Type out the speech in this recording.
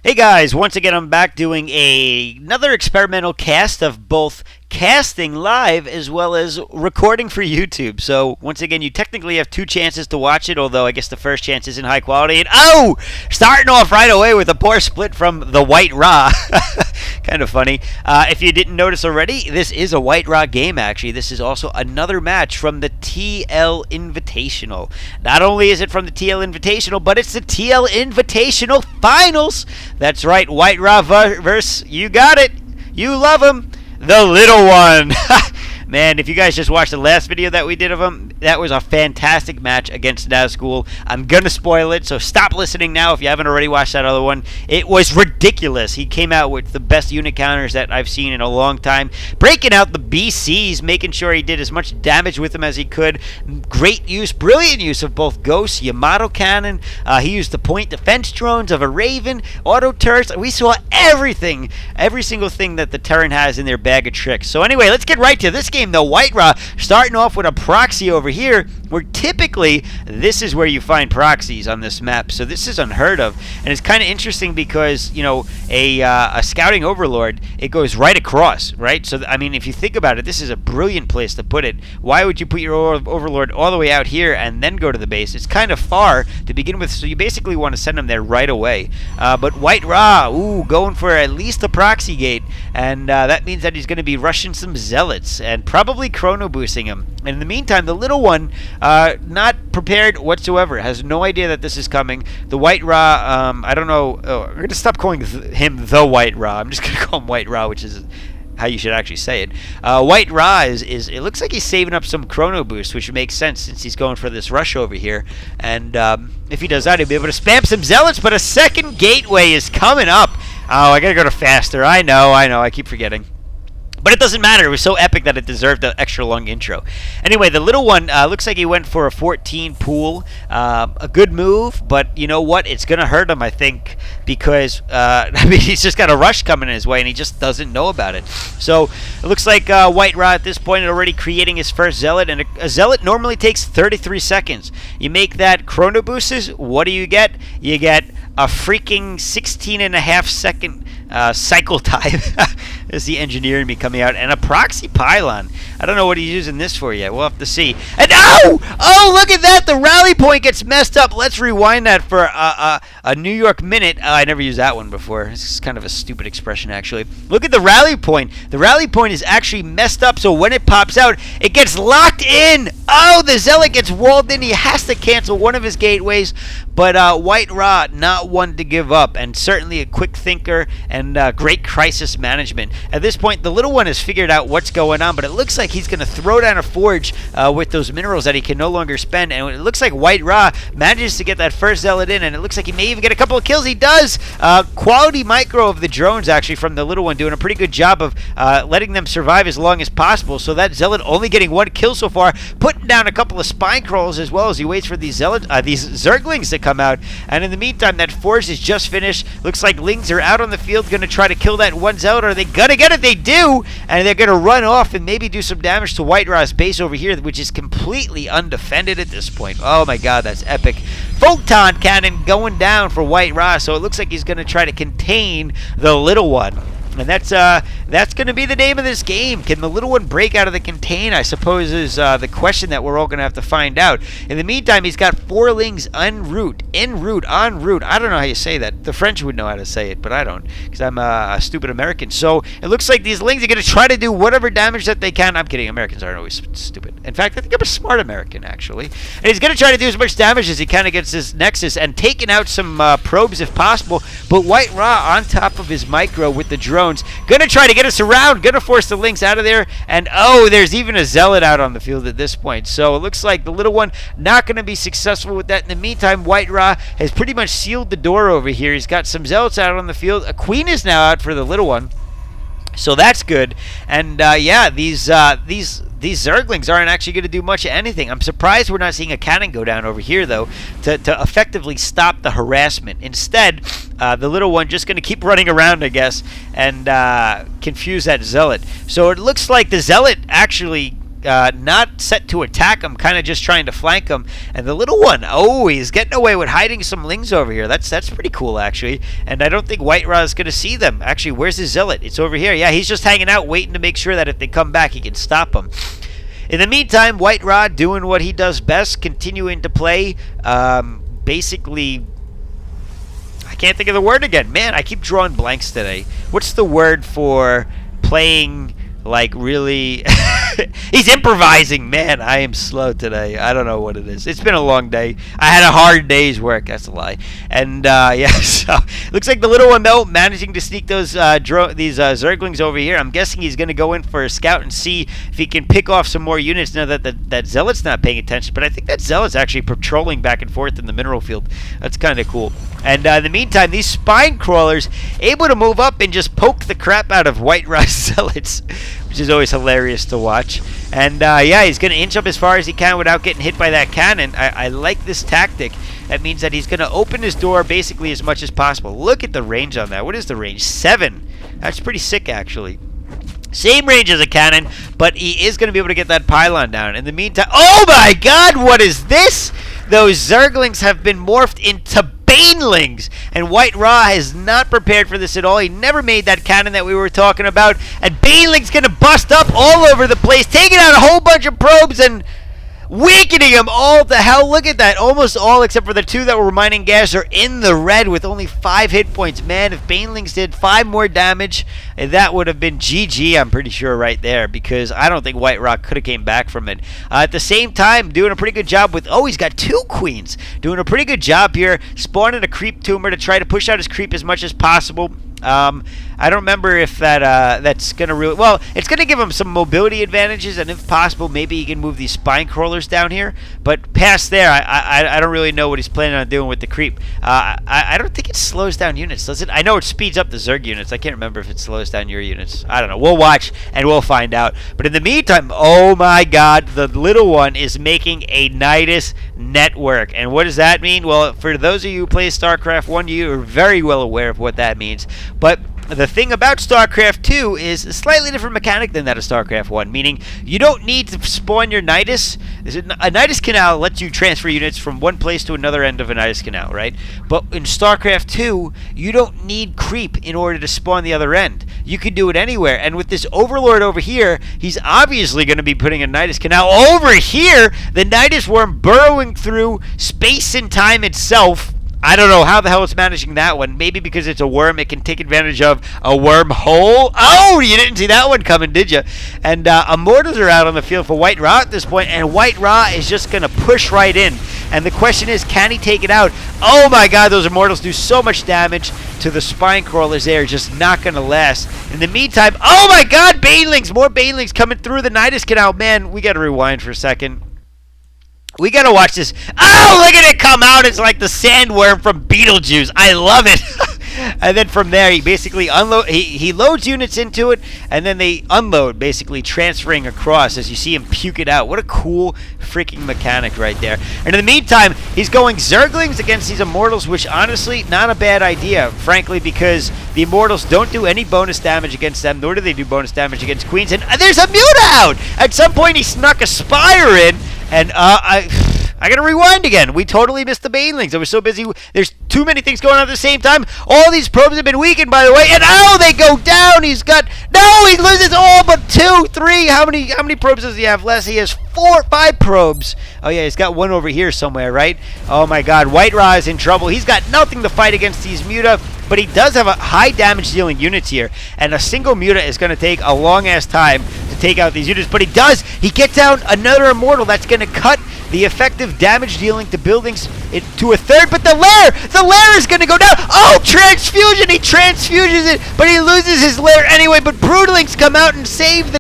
Hey guys, once again I'm back doing another experimental cast of both casting live as well as recording for YouTube. So once again, you technically have two chances to watch it, although I guess the first chance isn't high quality. And starting off right away with a poor split from the White Ra. Kind of funny. If you didn't notice already, this is a White Ra game actually. This is also another match from the TL Invitational. Not only is it from the TL Invitational, but it's the TL Invitational Finals. That's right, White Ra versus, you got it, you love him, the Little One. Man, if you guys just watched the last video that we did of him, that was a fantastic match against Nazgul. I'm going to spoil it, so stop listening now if you haven't already watched that other one. It was ridiculous. He came out with the best unit counters that I've seen in a long time. Breaking out the BCs, making sure he did as much damage with them as he could. Great use, brilliant use of both Ghosts, Yamato Cannon. He used the point defense drones of a Raven, auto turrets. We saw everything, every single thing that the Terran has in their bag of tricks. So anyway, let's get right to this game. The White Ra starting off with a proxy over here, where typically this is where you find proxies on this map. So this is unheard of, and it's kind of interesting because, you know, a scouting overlord, it goes right across, right? So I mean, if you think about it, this is a brilliant place to put it. Why would you put your overlord all the way out here and then go to the base? It's kind of far to begin with, so you basically want to send them there right away. But White Ra, going for at least a proxy gate, and that means that he's going to be rushing some zealots and probably chrono boosting him. And in the meantime, the Little One, not prepared whatsoever, has no idea that this is coming. The White Ra, I don't know, I'm going to stop calling him the White Ra. I'm just going to call him White Ra, which is how you should actually say it. White Ra is it looks like he's saving up some chrono boost, which makes sense since he's going for this rush over here. And if he does that, he'll be able to spam some zealots, but a second gateway is coming up. Oh, I got to go to faster. I know, I keep forgetting. But it doesn't matter. It was so epic that it deserved an extra long intro. Anyway, the Little One looks like he went for a 14 pool. A good move, but you know what? It's going to hurt him, I think, because I mean, he's just got a rush coming in his way, and he just doesn't know about it. So it looks like White Ra at this point is already creating his first Zealot, and a Zealot normally takes 33 seconds. You make that chrono boosts, what do you get? You get a freaking 16.5 second cycle time. There's the engineer in me coming out, and a proxy pylon. I don't know what he's using this for yet. We'll have to see. And oh, look at that! The rally point gets messed up. Let's rewind that for a New York minute. I never used that one before. This is kind of a stupid expression, actually. Look at the rally point. The rally point is actually messed up, so when it pops out, it gets locked in. Oh, the Zealot gets walled in. He has to cancel one of his gateways. But White Ra, not one to give up, and certainly a quick thinker and great crisis management. At this point, the Little One has figured out what's going on, but it looks like he's going to throw down a forge with those minerals that he can no longer spend. And it looks like White Ra manages to get that first Zealot in, and it looks like he may even get a couple of kills. He does! Quality micro of the drones, actually, from the Little One, doing a pretty good job of letting them survive as long as possible. So that Zealot only getting one kill so far, putting down a couple of spine crawls as well as he waits for these Zerglings to come out. And in the meantime, that forge is just finished. Looks like Lings are out on the field, going to try to kill that one Zealot. Are they going to get it? They do! And they're going to run off and maybe do some damage to White Ra's base over here, which is completely undefended at this point. Oh my god, that's epic. Photon cannon going down for White Ra, so it looks like he's going to try to contain the Little One. And that's going to be the name of this game. Can the Little One break out of the contain, I suppose, is the question that we're all going to have to find out. In the meantime, he's got 4 Lings en route. I don't know how you say that. The French would know how to say it, but I don't, because I'm a stupid American. So it looks like these Lings are going to try to do whatever damage that they can. I'm kidding. Americans aren't always stupid. In fact, I think I'm a smart American, actually. And he's going to try to do as much damage as he can against this Nexus and taking out some probes if possible. But White Ra on top of his micro with the drone. Gonna try to get us around, gonna force the Lynx out of there, and there's even a Zealot out on the field at this point. So it looks like the Little One not gonna be successful with that. In the meantime, White Ra has pretty much sealed the door over here. He's got some Zealots out on the field. A Queen is now out for the Little One. So that's good. And yeah, these Zerglings aren't actually going to do much of anything. I'm surprised we're not seeing a cannon go down over here, though, to effectively stop the harassment. Instead, the Little One just going to keep running around, I guess, and confuse that Zealot. So it looks like the Zealot actually not set to attack him, kind of just trying to flank him. And the little one, oh, he's getting away with hiding some lings over here. That's pretty cool, actually. And I don't think White Raw is going to see them. Actually, where's his zealot? It's over here. Yeah, he's just hanging out, waiting to make sure that if they come back, he can stop them. In the meantime, White Raw doing what he does best, continuing to play. Basically, I can't think of the word again. Man, I keep drawing blanks today. What's the word for playing, like, really... He's improvising. Man, I am slow today. I don't know what it is. It's been a long day. I had a hard day's work. That's a lie. And, yeah, so looks like the little one, though, managing to sneak these Zerglings over here. I'm guessing he's going to go in for a scout and see if he can pick off some more units now that that Zealot's not paying attention. But I think that Zealot's actually patrolling back and forth in the mineral field. That's kind of cool. And in the meantime, these spine crawlers able to move up and just poke the crap out of White Raw Zealots, which is always hilarious to watch. And yeah, he's going to inch up as far as he can without getting hit by that cannon. I like this tactic. That means that he's going to open his door basically as much as possible. Look at the range on that. What is the range? 7. That's pretty sick, actually. Same range as a cannon, but he is going to be able to get that pylon down. In the meantime, oh my god, what is this? Those Zerglings have been morphed into Banelings, and White Raw is not prepared for this at all. He never made that cannon that we were talking about, and Baneling's going to bust up all over the place, taking out a whole bunch of probes and weakening them all to hell. Look at that. Almost all except for the 2 that were mining gas are in the red with only 5 hit points. Man, if Banelings did 5 more damage, that would have been GG, I'm pretty sure, right there, because I don't think White Rock could have came back from it. At the same time, doing a pretty good job with... Oh, he's got 2 queens. Doing a pretty good job here, spawning a creep tumor to try to push out his creep as much as possible. I don't remember if that's going to really... Well, it's going to give him some mobility advantages, and if possible, maybe he can move these spine crawlers down here. But past there, I don't really know what he's planning on doing with the creep. I don't think it slows down units, does it? I know it speeds up the Zerg units. I can't remember if it slows down your units. I don't know. We'll watch, and we'll find out. But in the meantime, oh my god, the little one is making a Nidus network. And what does that mean? Well, for those of you who play StarCraft 1, you are very well aware of what that means. But the thing about StarCraft 2 is a slightly different mechanic than that of StarCraft 1, meaning you don't need to spawn your Nidus. A Nidus canal lets you transfer units from one place to another end of a Nidus canal, right? But in StarCraft 2, you don't need creep in order to spawn the other end. You can do it anywhere. And with this Overlord over here, he's obviously going to be putting a Nidus canal over here, the Nidus worm burrowing through space and time itself. I don't know how the hell it's managing that one. Maybe because it's a worm, it can take advantage of a wormhole. Oh, you didn't see that one coming, did you? And Immortals are out on the field for White Raw at this point, and White Raw is just going to push right in. And the question is, can he take it out? Oh my god, those Immortals do so much damage to the spine crawlers. They are just not going to last. In the meantime, oh my god, Banelings! More Banelings coming through the Nidus Canal. Man, we got to rewind for a second. We gotta watch this. Oh, look at it come out. It's like the sandworm from Beetlejuice. I love it. And then from there, he basically unload. He loads units into it, and then they unload, basically transferring across as you see him puke it out. What a cool freaking mechanic right there. And in the meantime, he's going Zerglings against these Immortals, which honestly, not a bad idea, frankly, because the Immortals don't do any bonus damage against them, nor do they do bonus damage against Queens. And there's a Muta out! At some point, he snuck a Spire in, and I gotta rewind again. We totally missed the Banelings. I was so busy. There's too many things going on at the same time. All these probes have been weakened, by the way. And oh, they go down. He's got... No, he loses all but 2, 3. How many probes does he have less? He has 4, 5 probes. Oh, yeah, he's got one over here somewhere, right? Oh, my God. White Raw is in trouble. He's got nothing to fight against these Muta. But he does have a high damage dealing units here. And a single Muta is going to take a long-ass time to take out these units. But he does. He gets down another Immortal that's going to cut the effective damage dealing to buildings to a third, but the lair is going to go down. Oh, transfusion! He transfuses it, but he loses his lair anyway. But Broodlings come out and save the